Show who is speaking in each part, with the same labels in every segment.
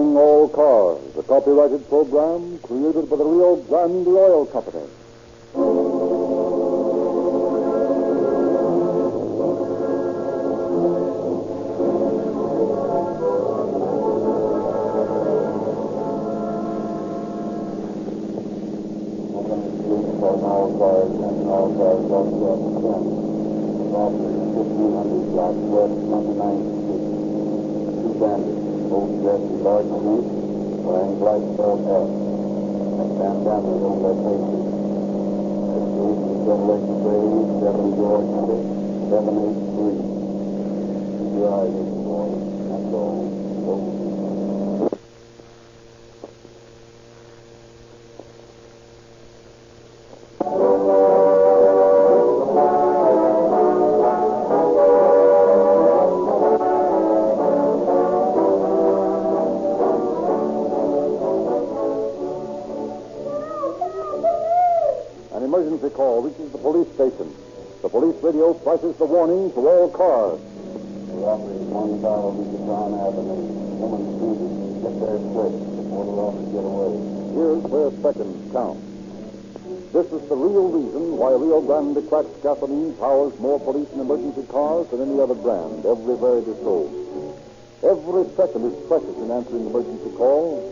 Speaker 1: Among All Cars, a copyrighted program created by the Rio Grande Oil Company.
Speaker 2: Robbery, 1500 block west, 29th Street. Two bandits, both dressed in dark suits, wearing black felt hats and bandanas on their faces. The street is Chevrolet Portrayed, 7 George Street, 783. Keep your eyes open, boys. That's all.
Speaker 1: An emergency call reaches the police station. The police radio flashes the warning to all cars.
Speaker 2: The robbery is 1000 John Avenue. Woman shooting. Get there quick before the robbers get away.
Speaker 1: Here's where seconds count. This is the real reason why Rio Grande cracked gasoline powers more police and emergency cars than any other brand, everywhere it is sold. Every second is precious in answering emergency calls,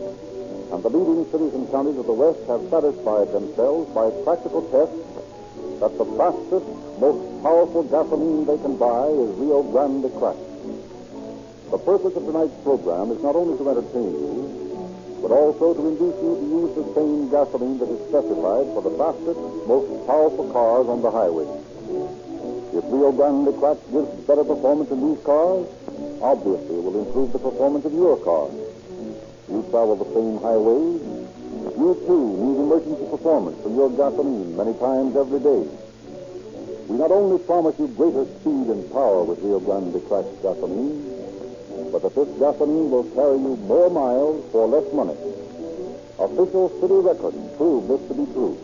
Speaker 1: and the leading cities and counties of the West have satisfied themselves by practical tests that the fastest, most powerful gasoline they can buy is Rio Grande cracked. The purpose of tonight's program is not only to entertain you, but also to induce you to use the same gasoline that is specified for the fastest, most powerful cars on the highway. If Rio Grande cracked gives better performance in these cars, obviously it will improve the performance of your car. You travel the same highways. You, too, need emergency performance from your gasoline many times every day. We not only promise you greater speed and power with Rio Grande cracked gasoline, but that this gasoline will carry you more miles for less money. Official city records prove this to be true.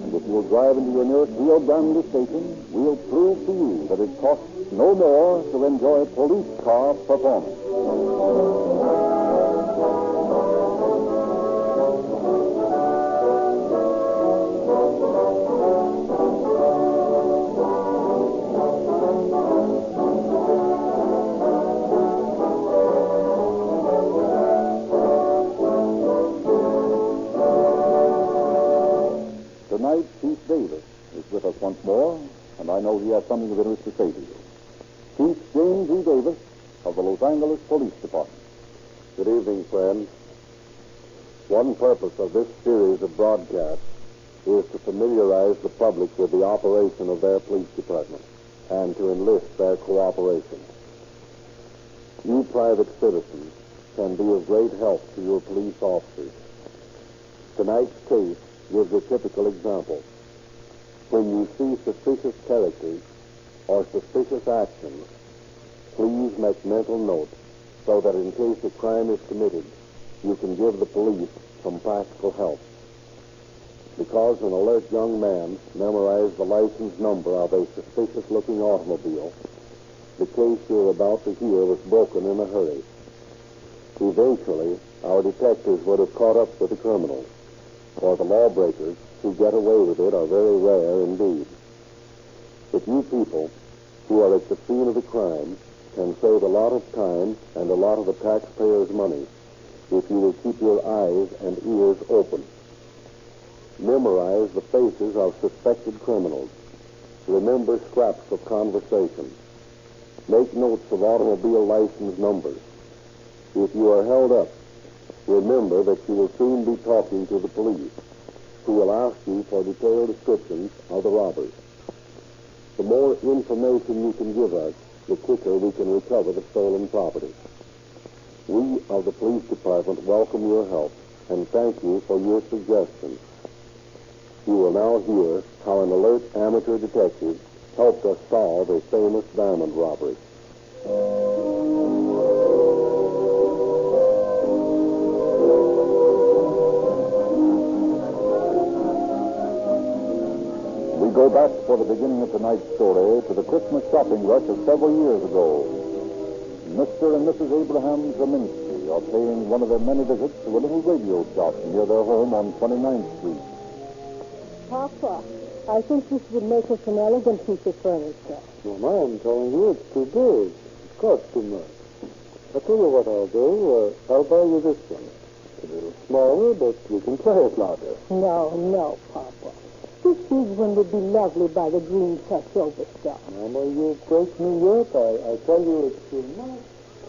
Speaker 1: And if you'll drive into your nearest Rio Grande station, we'll prove to you that it costs no more to enjoy police car performance. Tonight, Chief Davis is with us once more, and I know he has something of interest to say to you. Chief James E. Davis of the Los Angeles Police Department.
Speaker 3: Good evening, friends. One purpose of this series of broadcasts is to familiarize the public with the operation of their police department and to enlist their cooperation. You private citizens can be of great help to your police officers. Tonight's case gives a typical example. When you see suspicious characters or suspicious actions, please make mental note so that in case a crime is committed, you can give the police some practical help. Because an alert young man memorized the license number of a suspicious-looking automobile, the case you're about to hear was broken in a hurry. Eventually, our detectives would have caught up with the criminals, for the lawbreakers who get away with it are very rare indeed. But you people who are at the scene of the crime can save a lot of time and a lot of the taxpayers' money if you will keep your eyes and ears open. Memorize the faces of suspected criminals. Remember scraps of conversation. Make notes of automobile license numbers. If you are held up, remember that you will soon be talking to the police, who will ask you for detailed descriptions of the robbers. The more information you can give us, the quicker we can recover the stolen property. We of the police department welcome your help and thank you for your suggestions. You will now hear how an alert amateur detective helped us solve a famous diamond robbery.
Speaker 1: We go back for the beginning of tonight's story to the Christmas shopping rush of several years ago. Mr. and Mrs. Abraham Zeminski are paying one of their many visits to a little radio shop near their home on 29th Street.
Speaker 4: Papa, I think this would make us an elegant piece of furniture.
Speaker 2: Mama, I'm telling you, it's too big. It costs too much. I'll tell you what I'll do. I'll buy you this one. It's a little smaller, but you can play it louder.
Speaker 4: No, Papa. This big one would be lovely by the green touch overstuff.
Speaker 2: Mama, you break me yet. I tell you it's too much.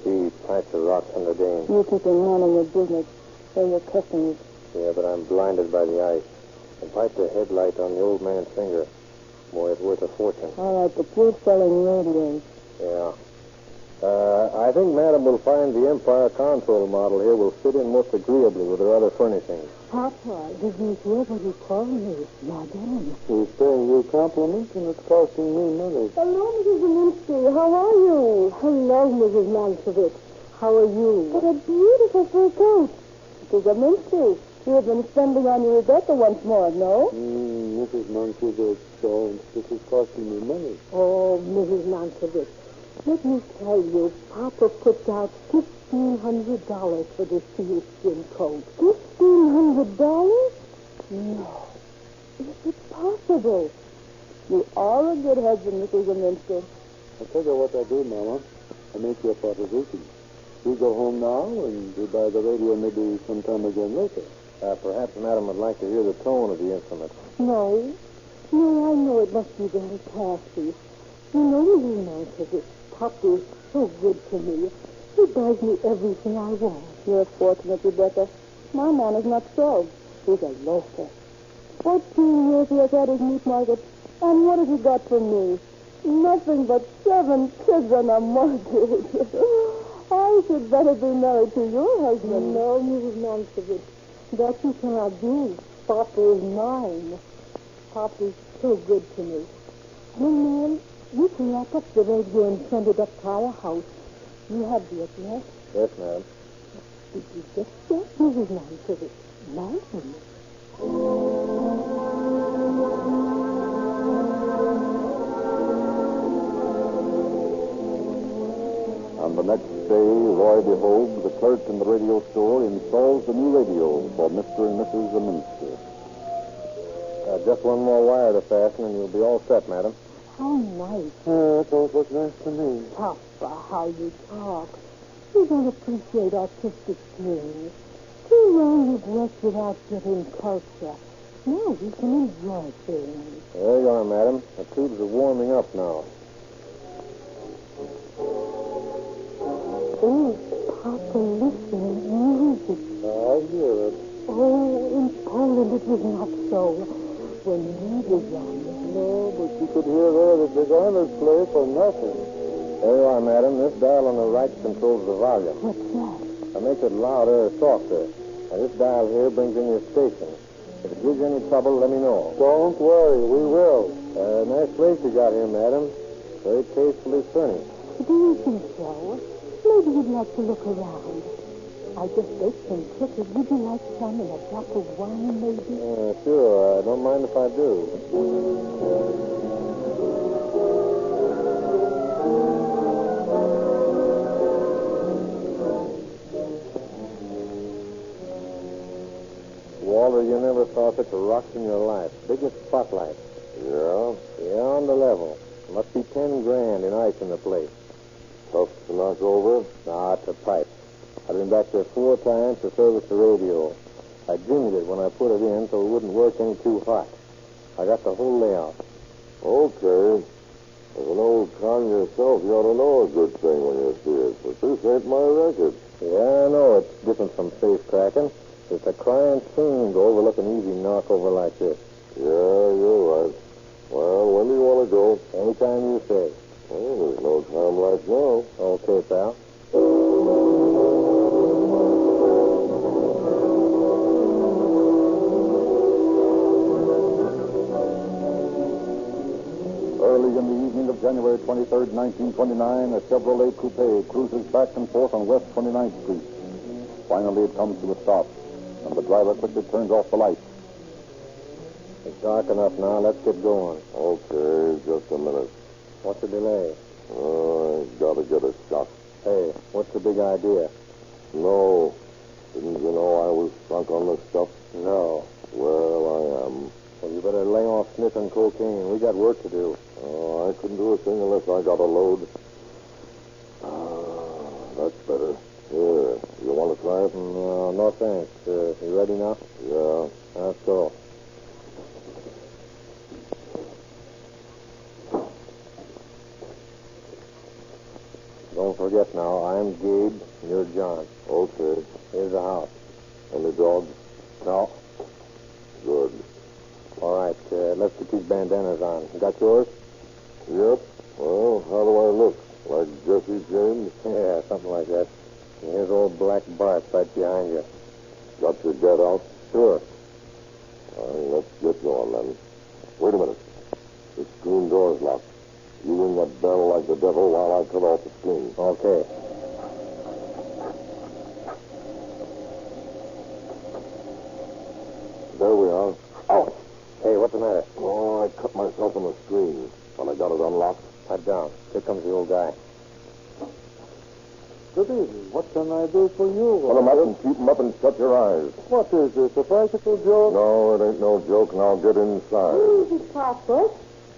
Speaker 3: Gee, pints of rocks on the dame.
Speaker 4: You keep in mind on your business. They're your customers.
Speaker 3: Yeah, but I'm blinded by the ice. And pipe the headlight on the old man's finger. Boy, it's worth a fortune.
Speaker 4: All right, but you're selling radios.
Speaker 3: Yeah. I think Madam will find the Empire console model here will fit in most agreeably with her other furnishings.
Speaker 4: Papa, did you hear what he called me? Madam.
Speaker 2: He's paying you compliments, and it's costing me money.
Speaker 4: Hello, Mrs. Zelinsky. How are you? Hello, Mrs. Mankiewicz. How are you? What a beautiful fur coat. Mrs. Zelinsky, you have been spending on your Rebecca once more, no?
Speaker 2: Mrs. Mankiewicz, this is costing me money.
Speaker 4: Oh, Mrs. Mankiewicz, let me tell you, Papa put out $1,500 for this sealskin coat. $1,500? No. Is it possible? You are a good husband, Mrs. Zelinsky.
Speaker 2: I'll tell you what I do, Mama. I make you a proposition. You go home now, and we buy the radio maybe sometime again later.
Speaker 3: Perhaps Madam would like to hear the tone of the instrument.
Speaker 4: No, I know it must be very classy. You know, Mrs. Mankiewicz, Papa is so good to me. He buys me everything I want. You're fortunate, Rebecca. My man is not so. He's a loafer. 14 years he has had his meat market, and what has he got from me? Nothing but 7 kids and a mortgage. I should better be married to your husband. No, Mrs. Mankiewicz. That you cannot do. Papa is mine. Papa is so good to me. Young man, you can lock up the radio and send it up to our house. You have the address?
Speaker 3: Yes, ma'am.
Speaker 4: Did you just get Mrs. Mankiewicz? Ma'am?
Speaker 1: On the next day, Roy beholds the clerk in the radio store installs the new radio for Mr. and Mrs. Zelinsky.
Speaker 3: Just one more wire to fasten, and you'll be all set, Madam.
Speaker 4: How nice.
Speaker 2: It all looks nice to me.
Speaker 4: Papa, how you talk. You don't appreciate artistic things. Too long you've worked without getting culture. Now we can enjoy things.
Speaker 3: There you are, Madam. The tubes are warming up now.
Speaker 4: Oh, Papa, listen. Music.
Speaker 2: I hear it.
Speaker 4: Oh, in Poland it was not so. When we were young.
Speaker 2: No, but you could hear there the designers play for nothing.
Speaker 3: There you are, Madam. This dial on the right controls the volume.
Speaker 4: What's that?
Speaker 3: I make it louder or softer. Now, this dial here brings in your station. If it gives you any trouble, let me know.
Speaker 2: Don't worry, we will.
Speaker 3: Nice place you got here, Madam. Very tastefully furnished.
Speaker 4: Do you think so? Maybe you'd like to look around. I just baked some cookies. Would you like some and a drop of wine, maybe?
Speaker 3: Sure. I don't mind if I do. Walter, you never saw such a rocks in your life. Biggest spotlight.
Speaker 1: Yeah?
Speaker 3: Yeah, on the level. Must be 10 grand in ice in the place.
Speaker 1: Tough to knock over?
Speaker 3: Nah, it's a pipe. I've been back there 4 times to service the radio. I dimmed it when I put it in so it wouldn't work any too hot. I got the whole layout.
Speaker 1: Okay. As an old con yourself, you ought to know a good thing when you see it. But this ain't my record.
Speaker 3: Yeah, I know it's different from safe cracking. It's a crying shame to overlook an easy knockover like this.
Speaker 1: Yeah, you're right. Well, when do you want to go?
Speaker 3: Anytime you say.
Speaker 1: Well, there's no time like now.
Speaker 3: Okay, pal.
Speaker 1: Early in the evening of January 23rd, 1929, a Chevrolet coupe cruises back and forth on West 29th Street. Finally, it comes to a stop, and the driver quickly turns off the lights.
Speaker 3: It's dark enough now. Let's get going.
Speaker 1: Okay, just a minute.
Speaker 3: What's the delay?
Speaker 1: I gotta get a shot.
Speaker 3: Hey, what's the big idea? No. Didn't you know I was sunk on this stuff?
Speaker 2: No.
Speaker 3: Well, I am.
Speaker 2: Well, you better lay off sniffing cocaine. We got work to do.
Speaker 3: Oh, I couldn't do a thing unless I got a load. That's better. Here, you want to try it?
Speaker 2: No thanks. You ready now?
Speaker 3: Yeah.
Speaker 2: Let's go. Don't forget now, I'm Gabe, and you're John.
Speaker 3: Okay.
Speaker 2: Here's the house.
Speaker 3: Any dogs?
Speaker 2: No.
Speaker 3: Good.
Speaker 2: All right, let's get these bandanas on. You got yours?
Speaker 3: Yep. Well, how do I look? Like Jesse James?
Speaker 2: Yeah, something like that. And here's old Black Bart right behind you.
Speaker 3: Got your get out?
Speaker 2: Sure.
Speaker 3: Let's get going then. Wait a minute. The screen door's locked. You ring that bell like the devil while I cut off the screen.
Speaker 2: Okay.
Speaker 3: There we are.
Speaker 2: Oh! Hey, what's the matter?
Speaker 3: Oh, I cut myself on the screen. When I got it unlocked.
Speaker 2: Pipe down. Here comes the old guy.
Speaker 5: Good evening. What can I do for you?
Speaker 3: Put 'em up and keep 'em up and shut your eyes.
Speaker 5: What is this, a practical joke?
Speaker 3: No, it ain't no joke. Now get inside.
Speaker 4: Easy, Papa.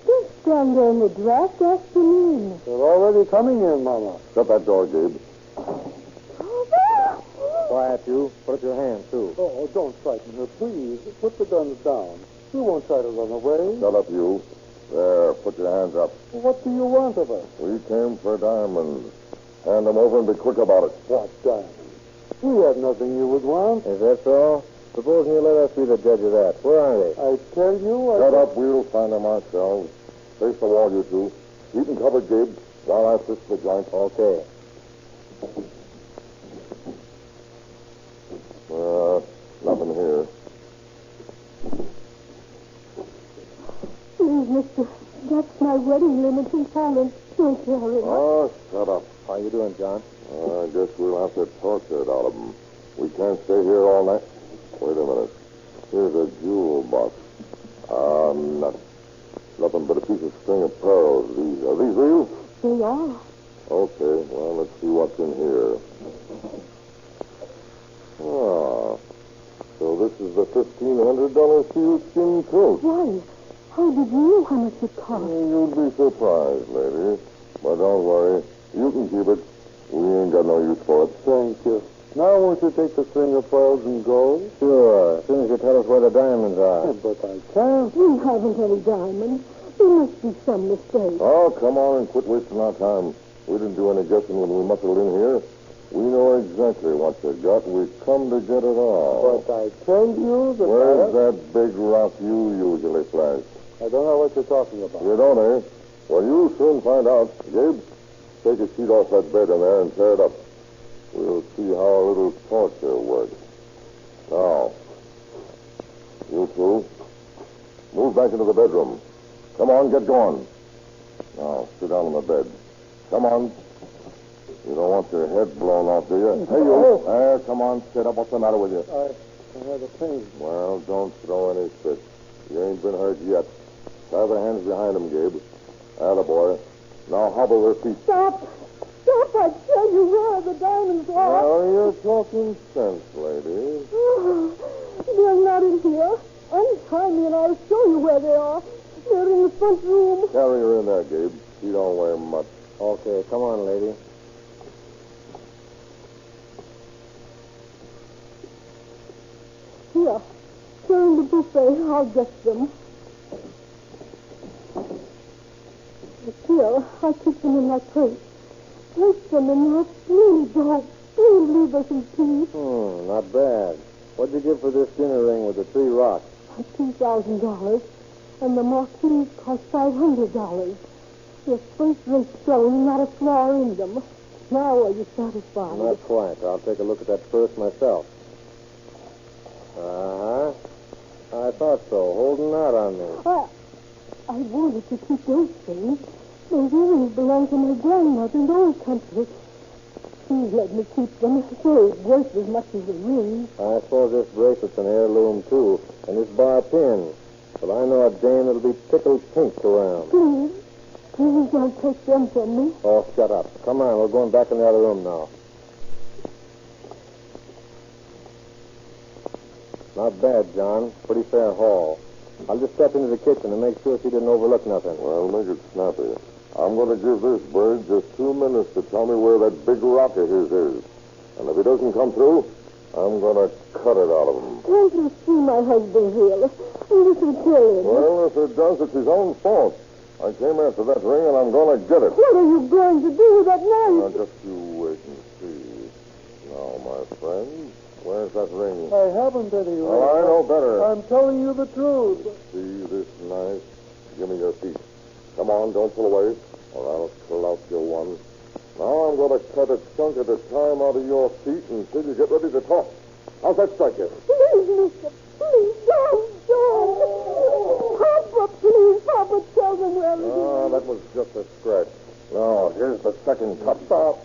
Speaker 4: Don't stand there in the draft. Ask him in.
Speaker 5: They're already coming in, Mama.
Speaker 3: Shut that door, Gabe.
Speaker 2: Quiet, you. Put up your hand, too.
Speaker 5: Oh, don't frighten her, please. Put the guns down. You won't try to run away.
Speaker 3: Shut up, you. There, put your hands up.
Speaker 5: What do you want of us?
Speaker 3: We came for diamonds. Hand them over and be quick about it.
Speaker 5: What diamonds? We have nothing you would want.
Speaker 2: Is that so? Supposing you let us be the judge of that. Where are they?
Speaker 5: I tell you,
Speaker 3: Shut up. We'll find them ourselves. Face the wall, you two. Keep them covered, Gabe, while I fix the joint.
Speaker 2: Okay.
Speaker 3: Nothing here.
Speaker 4: Please, mister. That's my wedding limit in silence. Don't carry it.
Speaker 3: Oh, shut up.
Speaker 2: How you doing, John?
Speaker 3: I guess we'll have to torture it out of them. We can't stay here all night. Wait a minute. Here's a jewel box. Nothing but a piece of string of pearls. Are these real?
Speaker 4: They are.
Speaker 3: Okay, well, let's see what's in here. So this is the $1,500 sealskin coat.
Speaker 4: Why? How did you know how much it cost?
Speaker 3: You'd be surprised, lady. But don't worry. You can keep it. We ain't got no use for it.
Speaker 5: Thank you. Now won't you take the string of pearls and go?
Speaker 2: Sure. As soon as you tell us where the diamonds are.
Speaker 5: But I can't.
Speaker 4: We haven't any diamonds. There must be some mistake.
Speaker 3: Oh, come on and quit wasting our time. We didn't do any guessing when we muscled in here. We know exactly what you got. We've come to get it all.
Speaker 5: But I tell you that...
Speaker 3: Where's that big rock you usually flash?
Speaker 5: I don't know what you're talking about.
Speaker 3: You don't, eh? Well, you'll soon find out. Gabe, take a sheet off that bed in there and tear it up. We'll see how a little torture works. Now, you two, move back into the bedroom. Come on, get going. Now, sit down on the bed. Come on. You don't want your head blown off, do you? Hey, you. There, come on, sit up. What's the matter with you?
Speaker 5: I had a pain.
Speaker 3: Well, don't throw any fits. You ain't been hurt yet. Tie the hands behind him, Gabe. Attaboy. Now hobble their feet.
Speaker 4: Stop! Stop! I tell you, where are the diamonds are?
Speaker 3: Now you're talking sense, lady.
Speaker 4: They're not in here. Untie me and I'll show you where they are. They're in the front room.
Speaker 3: Carry her in there, Gabe. She don't wear much.
Speaker 2: Okay, come on, lady.
Speaker 4: Here. They're in the buffet. I'll get them. Here, I keep them in my crate. Take them in your please don't. Please leave us in peace.
Speaker 2: Not bad. What'd you give for this dinner ring with the 3 rocks?
Speaker 4: $2,000. And the marquise cost $500. They're first-rate stones, not a flaw in them. Now are you satisfied?
Speaker 2: Not quite. I'll take a look at that first myself. Uh-huh. I thought so. Holding out on me.
Speaker 4: I wanted to keep those things. Those earrings belong to my grandmother in the old country. Please let me keep them. They're worth as much as the ring.
Speaker 2: I suppose this bracelet's an heirloom, too. And this bar pin. Well, I know a dame that'll be tickled pink around.
Speaker 4: Please. Please don't take them from me.
Speaker 2: Oh, shut up. Come on, we're going back in the other room now.
Speaker 3: Not bad, John. Pretty fair haul. I'll just step into the kitchen and make sure she didn't overlook nothing.
Speaker 6: Well, make it snappy. I'm going to give this bird just 2 minutes to tell me where that big rock of his is. And if he doesn't come through, I'm going to cut it out of him.
Speaker 4: Can't you see my husband here? This will kill him.
Speaker 6: Well, if it does, it's his own fault. I came after that ring, and I'm going to get it.
Speaker 4: What are you going to do with that knife?
Speaker 6: Now, just you wait and see. Now, my friend, where's that ring?
Speaker 5: I haven't any ring.
Speaker 6: Well, I know better.
Speaker 5: I'm telling you the truth.
Speaker 6: See this knife? Give me your teeth. Come on, don't pull away, or I'll pull out your one. Now I'm going to cut a chunk at a time out of your feet until you get ready to talk. How's that strike you?
Speaker 4: Please, mister. Please, don't. Papa, please. Papa, tell them where it is.
Speaker 6: Ah, that was just a scratch. Now, here's the second cut.
Speaker 5: Stop.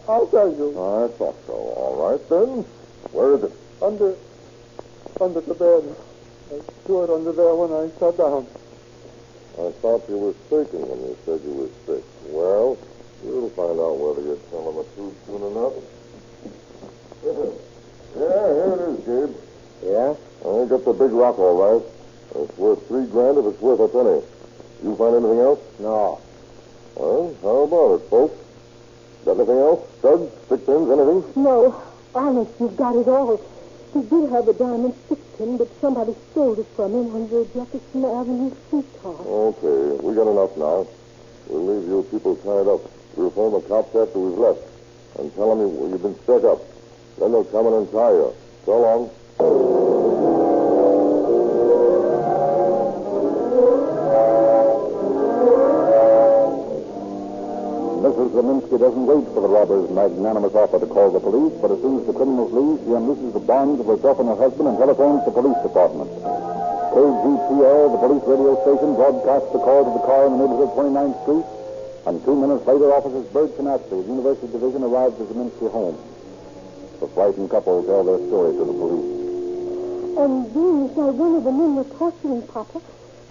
Speaker 5: I'll tell you.
Speaker 6: I thought so. All right, then. Where is it?
Speaker 5: Under the bed. I threw it under there when I sat down.
Speaker 6: I thought you were faking when you said you were sick. Well, we'll find out whether you're telling the truth soon enough. Yeah, here it is, Gabe.
Speaker 3: Yeah?
Speaker 6: I got the big rock, all right. It's worth $3,000 if it's worth a penny. You find anything else?
Speaker 3: No.
Speaker 6: Well, how about it, folks? Got anything else? Studs, stick pins, anything?
Speaker 4: No. Honest, you've got it all. He did have a diamond stick pin, but somebody stole it from him on the Jefferson Avenue streetcar.
Speaker 6: Okay, we got enough now. We'll leave you people tied up. We'll phone the cops after we've left and tell them you've been stuck up. Then they'll come in and tie you. So long.
Speaker 1: Mrs. Zeminski doesn't wait for the robber's magnanimous offer to call the police, but as soon as the criminals leave, she unlooses the bonds of herself and her husband and telephones the police department. KGPL, the police radio station, broadcasts the call to the car in the neighborhood of 29th Street, and 2 minutes later, Officers Birch and Astor of University Division arrive at the Zeminski home. The frightened couple tell their story to the police.
Speaker 4: And then one of the men were torturing Papa.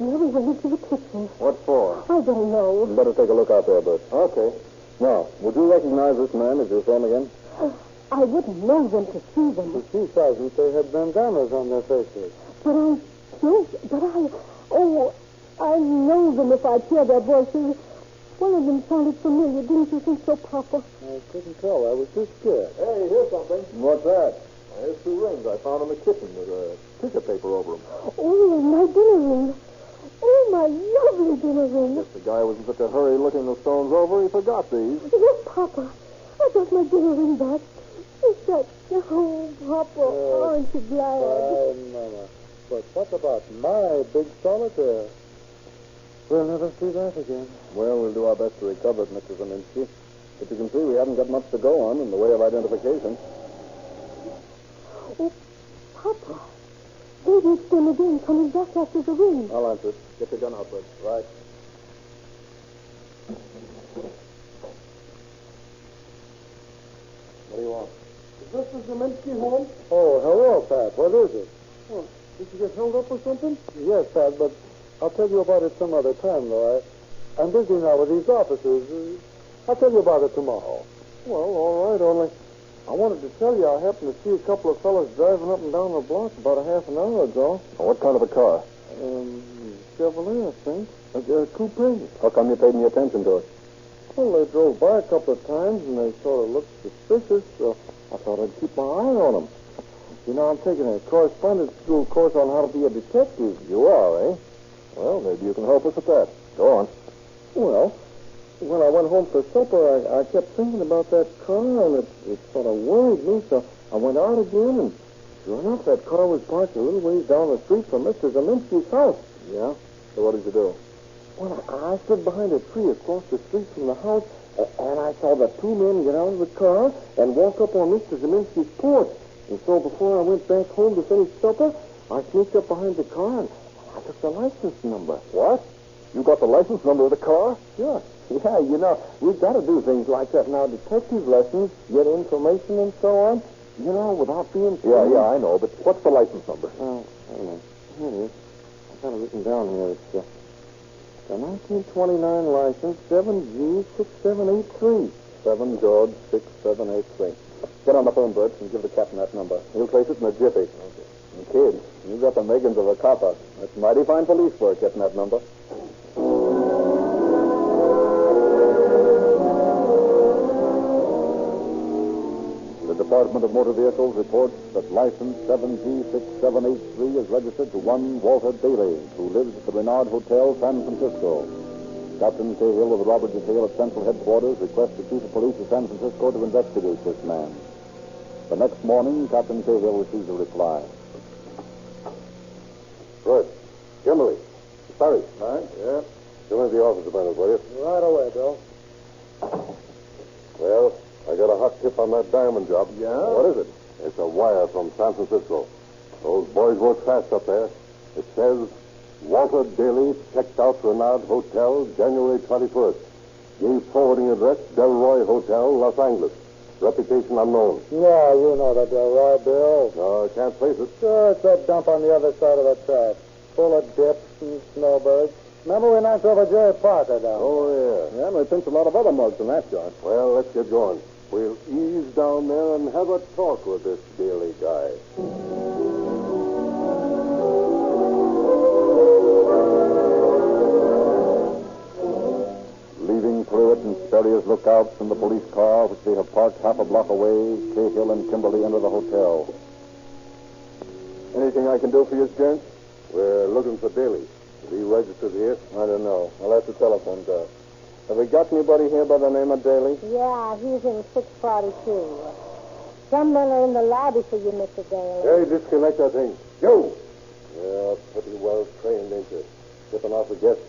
Speaker 4: Yeah, we went into the kitchen.
Speaker 3: What for?
Speaker 4: I don't know.
Speaker 3: Better take a look out there, Bert. Okay. Now, would you recognize this man if you saw him again?
Speaker 4: I wouldn't know them to see them.
Speaker 5: The chief sergeant, they had bandanas on their faces.
Speaker 4: But I don't. I know them if I hear their voices. One of them sounded familiar. Didn't you think so, Papa?
Speaker 5: I couldn't tell. I was too scared.
Speaker 3: Hey, here's something. What's that? Here's 2 rings I found in the kitchen with a tissue paper over them.
Speaker 4: Oh, my dinner ring. Oh, my lovely dinner ring.
Speaker 3: If the guy was in such a hurry looking the stones over, he forgot these.
Speaker 4: Yes, Papa. I got my dinner ring back. Is that... Oh, Papa, aren't you glad?
Speaker 5: Mama. But what about my big solitaire? We'll never see that again.
Speaker 3: Well, we'll do our best to recover it, Mr. Zeminski. But you can see we haven't got much to go on in the way of identification.
Speaker 4: Oh, Papa. Maybe it's them again coming back after the ring.
Speaker 3: I'll answer it. Get your gun out, Bert. Right. What do you want?
Speaker 5: Is this the Zeminski home? Oh, hello, Pat. What is it? Oh, did you get held up or something? Yes, Pat, but I'll tell you about it some other time, though. I'm busy now with these officers. I'll tell you about it tomorrow. Well, all right, only I wanted to tell you I happened to see a couple of fellas driving up and down the block about a half an hour ago.
Speaker 3: What kind of a car?
Speaker 5: Chevrolet, I think. A coupe.
Speaker 3: How come you paid any attention to it?
Speaker 5: Well, they drove by a couple of times, and they sort of looked suspicious, so I thought I'd keep my eye on them. You know, I'm taking a correspondence school course on how to be a detective.
Speaker 3: You are, eh? Well, maybe you can help us with that. Go on.
Speaker 5: Well, when I went home for supper, I kept thinking about that car, and it sort of worried me, so I went out again, and sure enough, that car was parked a little ways down the street from Mr. Zeminski's house.
Speaker 3: Yeah? So what did you do?
Speaker 5: Well, I stood behind a tree across the street from the house, and I saw the 2 men get out of the car and walk up on Mr. Zeminski's porch. And so before I went back home to finish supper, I sneaked up behind the car, and I took the license number.
Speaker 3: What? You got the license number of the car?
Speaker 5: Sure. Yeah, you know, we've got to do things like that now. Detective lessons, get information and so on, you know, without being...
Speaker 3: Yeah, I know, but what's the license number?
Speaker 5: I don't know. Here it is. I've got it written down here. It's the 1929 license, 7G6783.
Speaker 3: 7 George 6783. Get on the phone, Bert, and give the captain that number. He'll place it in a jiffy. Okay. And kid,
Speaker 2: seconds of a cop-out. That's mighty fine police work, getting that number.
Speaker 1: The Department of Motor Vehicles reports that license 7G6783 is registered to one Walter Daly, who lives at the Renard Hotel, San Francisco. Captain Cahill of the robbery detail at Central Headquarters requests the Chief of Police of San Francisco to investigate this man. The next morning, Captain Cahill receives a reply.
Speaker 3: Good. Kimberly. Sorry.
Speaker 5: All right.
Speaker 3: Yeah? Come into the office a minute, will you?
Speaker 5: Right away, Bill.
Speaker 3: Well, I got a hot tip on that diamond job.
Speaker 5: Yeah?
Speaker 3: What is it? It's a wire from San Francisco. Those boys work fast up there. It says Walter Daly checked out Renard Hotel January 21st. Gave forwarding address Del Roy Hotel, Los Angeles. Reputation unknown.
Speaker 5: Yeah, you know the Del Roy, Bill.
Speaker 3: No, I can't place it.
Speaker 5: Sure, it's that dump on the other side of the track. Full of dips and snowbirds. Remember we knocked over Jerry Parker down?
Speaker 3: Oh, yeah.
Speaker 2: Yeah, and we pinched a lot of other mugs in that joint.
Speaker 3: Well, let's get going. We'll ease down there and have a talk with this Daly guy.
Speaker 1: Leaving Pruitt and Sperry's lookouts in the police car, which they have parked half a block away, Cahill and Kimberly enter the hotel.
Speaker 2: Anything I can do for you, Stearns?
Speaker 3: We're looking for Daly. Is he registered here?
Speaker 2: I don't know. I'll have to telephone Doug. Have we got anybody here by the name of Daly?
Speaker 4: Yeah, he's in 642. Some men are in the lobby for you, Mr. Daly.
Speaker 3: Hey, disconnect that thing. You! Yeah, pretty well trained, ain't you? Tipping off a guest.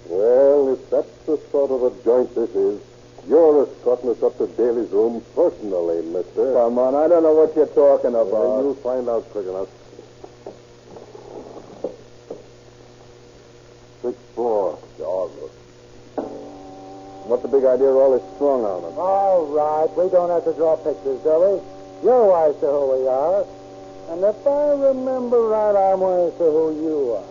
Speaker 3: Well, if that's the sort of a joint this is, you're escorting us up to Daly's room personally, mister.
Speaker 2: Come on, I don't know what you're talking about.
Speaker 3: Well, you'll find out quick enough. 6-4. Dog look.
Speaker 2: What's the big idea of all this strung on them?
Speaker 5: All right, we don't have to draw pictures, Billy. You're wise to who we are. And if I remember right, I'm wise to who you are.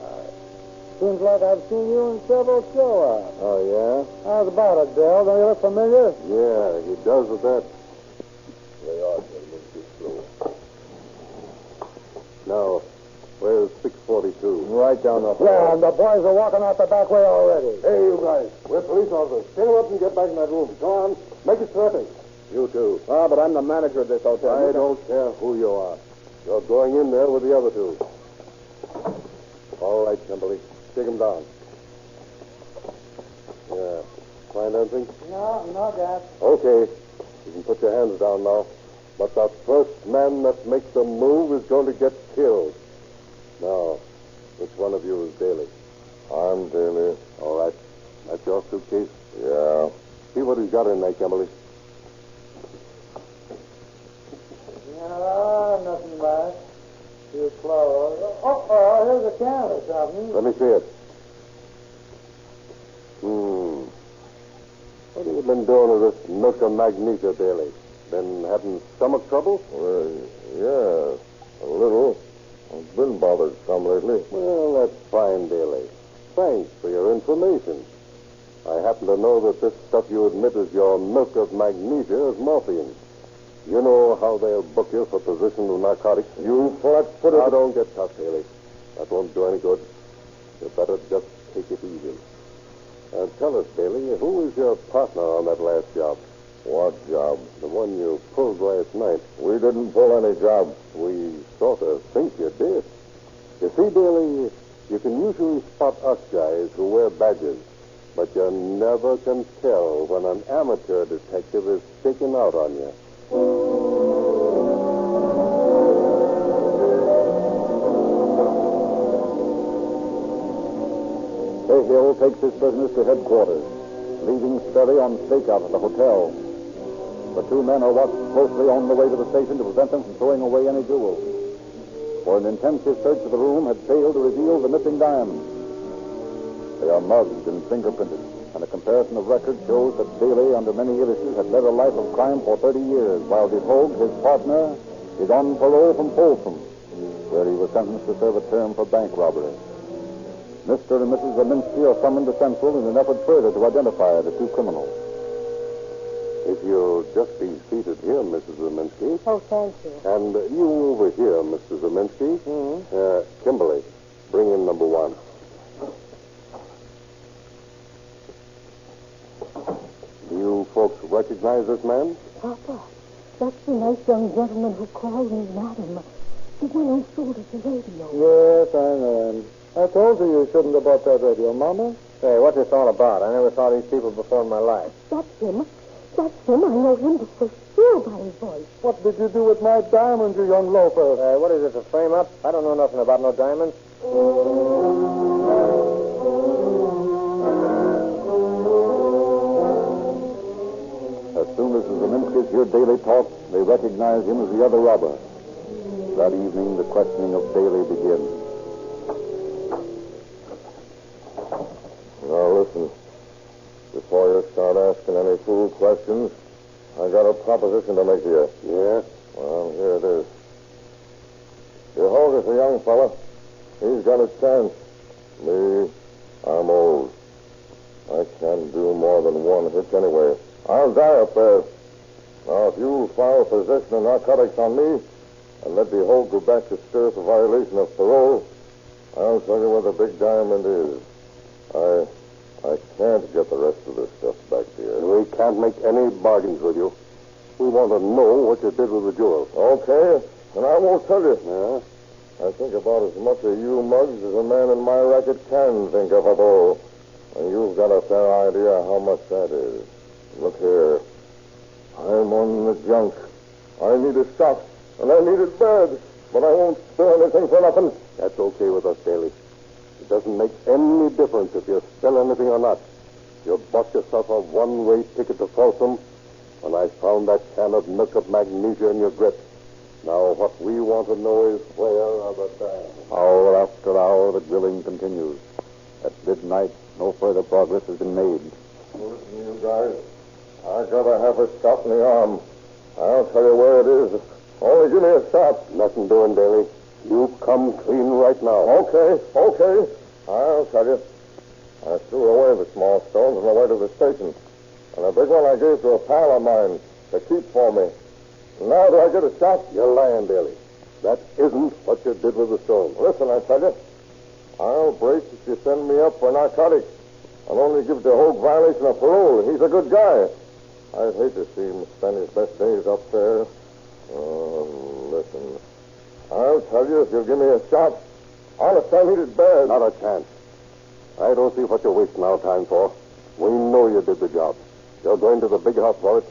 Speaker 5: Seems like I've seen you in several show-offs.
Speaker 3: Oh, yeah?
Speaker 5: How's about it, Bill? Don't you look familiar?
Speaker 3: Yeah, he does with that. They are gentlemen, too slow. Now, where's 642?
Speaker 2: Right down the hall.
Speaker 5: Yeah, and the boys are walking out the back way already.
Speaker 3: Hey, you guys. We're police officers. Stand up and get back in that room. Go on. Make it terrific. You too.
Speaker 2: Ah, but I'm the manager of this hotel.
Speaker 3: I don't care who you are. You're going in there with the other two. All right, Kimberly. Take him down. Yeah. Find anything?
Speaker 5: No, Dad.
Speaker 3: Okay. You can put your hands down now. But the first man that makes a move is going to get killed. Now, which one of you is Daly? I'm Daly. All right. That's your suitcase? Yeah. See what he's got in there, Kimberly.
Speaker 5: No, nothing bad. Few clothes. Oh, here's a can or something.
Speaker 3: Let me see it. What have you been doing with this milk of magnesia, Daly? Been having stomach trouble? Yeah, a little. I've been bothered some lately. Well, that's fine, Daly. Thanks for your information. I happen to know that this stuff you admit is your milk of magnesia is morphine. You know how they'll book you for possession of narcotics? You flat-footed... Now, don't get tough, Daly. That won't do any good. You better just take it easy. Tell us, Daly, who was your partner on that last job? What job? The one you pulled last night. We didn't pull any job. We sort of think you did. You see, Daly, you can usually spot us guys who wear badges, but you never can tell when an amateur detective is staking out on you.
Speaker 1: Cahill takes his business to headquarters, leaving Sperry on stakeout at the hotel. The two men are watched closely on the way to the station to prevent them from throwing away any jewels. For an intensive search of the room had failed to reveal the missing diamonds. They are mugged and fingerprinted, and a comparison of records shows that Daly, under many illnesses, had led a life of crime for 30 years, while DeHogue, his partner, is on parole from Folsom, where he was sentenced to serve a term for bank robbery. Mr. and Mrs. Zeminski are summoned to Central in an effort further to identify the two criminals.
Speaker 3: If you'll just be seated here, Mrs. Zeminski.
Speaker 4: Oh, thank you.
Speaker 3: And you over here, Mr. Zeminski. Kimberly, Bring in number one. Do you folks recognize this man?
Speaker 4: Papa, that's the nice young gentleman who called me madam. The one who sold us the radio.
Speaker 5: Yes, I know him. I told you shouldn't have bought that radio, Mama.
Speaker 7: Hey, what's this all about? I never saw these people before in my life.
Speaker 4: That's him. That's him. I know him for sure by his voice.
Speaker 5: What did you do with my diamonds, you young loafer?
Speaker 7: What is this, a frame-up? I don't know nothing about no diamonds.
Speaker 1: As soon as the Zeminskis hear Daly talk, they recognize him as the other robber. That evening, the questioning of Daly begins.
Speaker 6: Now, listen. Before you start asking any fool questions, I got a proposition to make to you.
Speaker 3: Yeah?
Speaker 6: Well, here it is. Behold, is a young fella. He's got a chance. Me, I'm old. I can't do more than one hitch anyway. I'll die up there. Now, if you file possession of narcotics on me and let Behold go back to stir for violation of parole, I'll tell you where the big diamond is. I can't get the rest of this stuff back to you.
Speaker 3: We can't make any bargains with you. We want to know what you did with the jewels.
Speaker 6: Okay, and I won't tell you.
Speaker 3: Yeah?
Speaker 6: I think about as much of you mugs as a man in my racket can think of a bull. And you've got a fair idea how much that is. Look here. I'm on the junk. I need a shot, and I need it bad. But I won't spill anything for nothing.
Speaker 3: That's okay with us, Daly. It doesn't make any difference if you spill anything or not. You bought yourself a one-way ticket to Folsom, and I found that can of milk of magnesia in your grip. Now, what we want to know is where are the diamonds?
Speaker 1: Hour after hour, the drilling continues. At midnight, no further progress has been made.
Speaker 6: Listen, you guys. I gotta have a shot in the arm. I'll tell you where it is. Only give me a shot.
Speaker 3: Nothing doing, Daly. You come clean right now.
Speaker 6: Okay. I'll tell you. I threw away the small stones on the way to the station. And the big one I gave to a pal of mine to keep for me. Now do I get a shot?
Speaker 3: You're lying, Daly. That isn't what you did with the stones.
Speaker 6: Listen, I tell you. I'll break if you send me up for narcotics. I'll only give the whole violation of parole. He's a good guy. I'd hate to see him spend his best days up there. Listen. I'll tell you if you'll give me a shot. Honest, I need it bad.
Speaker 3: Not a chance. I don't see what you're wasting our time for. We know you did the job. You're going to the big house for it.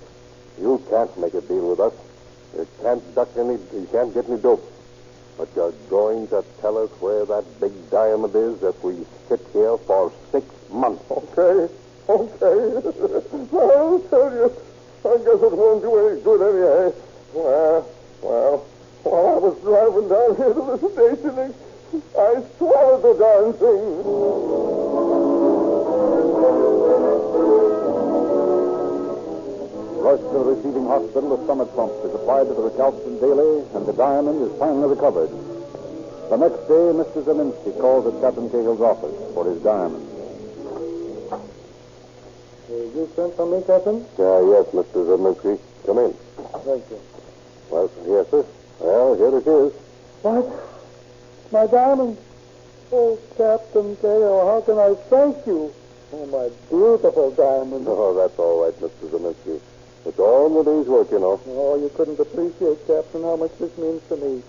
Speaker 3: You can't make a deal with us. You can't get any dope. But you're going to tell us where that big diamond is if we sit here for 6 months.
Speaker 6: Okay. I'll tell you. I guess it won't do any good anyhow. Well, while I was driving down here to the station, I swallowed the darn thing.
Speaker 1: Rushed to the receiving hospital, a stomach pump is applied to the recalcitrant Daly, and the diamond is finally recovered. The next day, Mr. Zeminski calls at Captain Cahill's office for his diamond.
Speaker 5: You sent for me, Captain?
Speaker 3: Yes, Mr. Zeminski. Come in.
Speaker 5: Thank you.
Speaker 3: Well, yes, sir. Well, here it is.
Speaker 5: What? My diamond? Oh, Captain Cahill, how can I thank you? Oh, my beautiful diamond.
Speaker 3: Oh, that's all right, Mr. Zeminski. It's all in the day's work, you know.
Speaker 5: Oh, you couldn't appreciate, Captain, how much this means to me.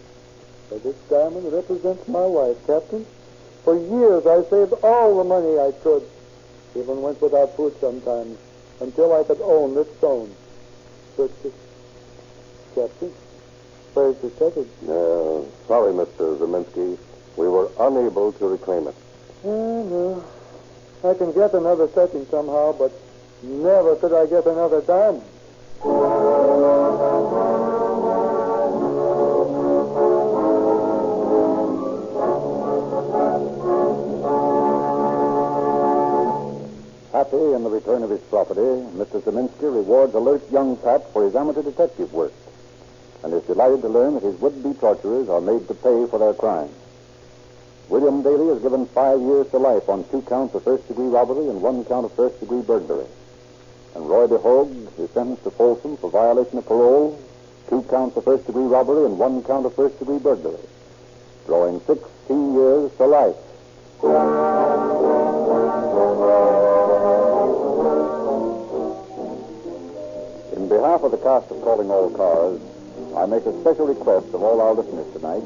Speaker 5: For this diamond represents my wife, Captain. For years, I saved all the money I could. Even went without food sometimes, until I could own this stone. But, Captain, where's the second?
Speaker 3: Sorry, Mr. Zeminski. We were unable to reclaim it.
Speaker 5: No. I can get another second somehow, but never could I get another diamond.
Speaker 1: Happy in the return of his property, Mr. Zeminski rewards alert young Pat for his amateur detective work and is delighted to learn that his would-be torturers are made to pay for their crimes. William Daly is given 5 years to life on 2 counts of first-degree robbery and 1 count of first-degree burglary. And Roy DeHogue is sentenced to Folsom for violation of parole, 2 counts of first-degree robbery and 1 count of first-degree burglary. Growing 16 years to life. In behalf of the cast of Calling All Cars, I make a special request of all our listeners tonight.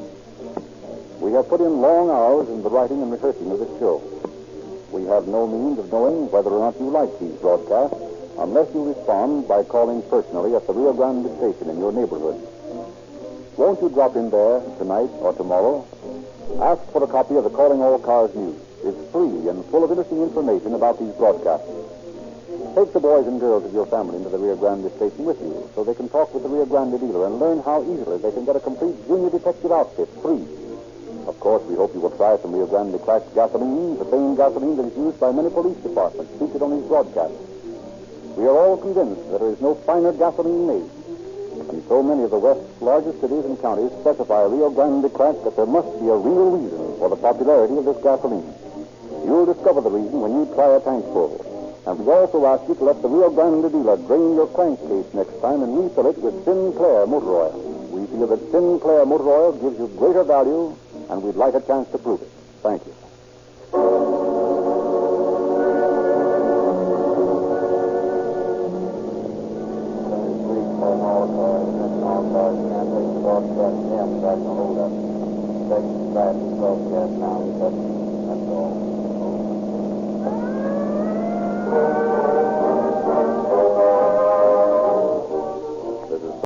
Speaker 1: We have put in long hours in the writing and rehearsing of this show. We have no means of knowing whether or not you like these broadcasts unless you respond by calling personally at the Rio Grande station in your neighborhood. Won't you drop in there tonight or tomorrow? Ask for a copy of the Calling All Cars News. It's free and full of interesting information about these broadcasts. Take the boys and girls of your family into the Rio Grande station with you so they can talk with the Rio Grande dealer and learn how easily they can get a complete junior detective outfit free. Of course, we hope you will try some Rio Grande cracked gasoline, the same gasoline that is used by many police departments featured on these broadcasts. We are all convinced that there is no finer gasoline made. And so many of the West's largest cities and counties specify Rio Grande cracked that there must be a real reason for the popularity of this gasoline. You'll discover the reason when you try a tankful. And we also ask you to let the Rio Grande dealer drain your crankcase next time and refill it with Sinclair motor oil. We feel that Sinclair motor oil gives you greater value, and we'd like a chance to prove it. Thank you.
Speaker 2: That's all.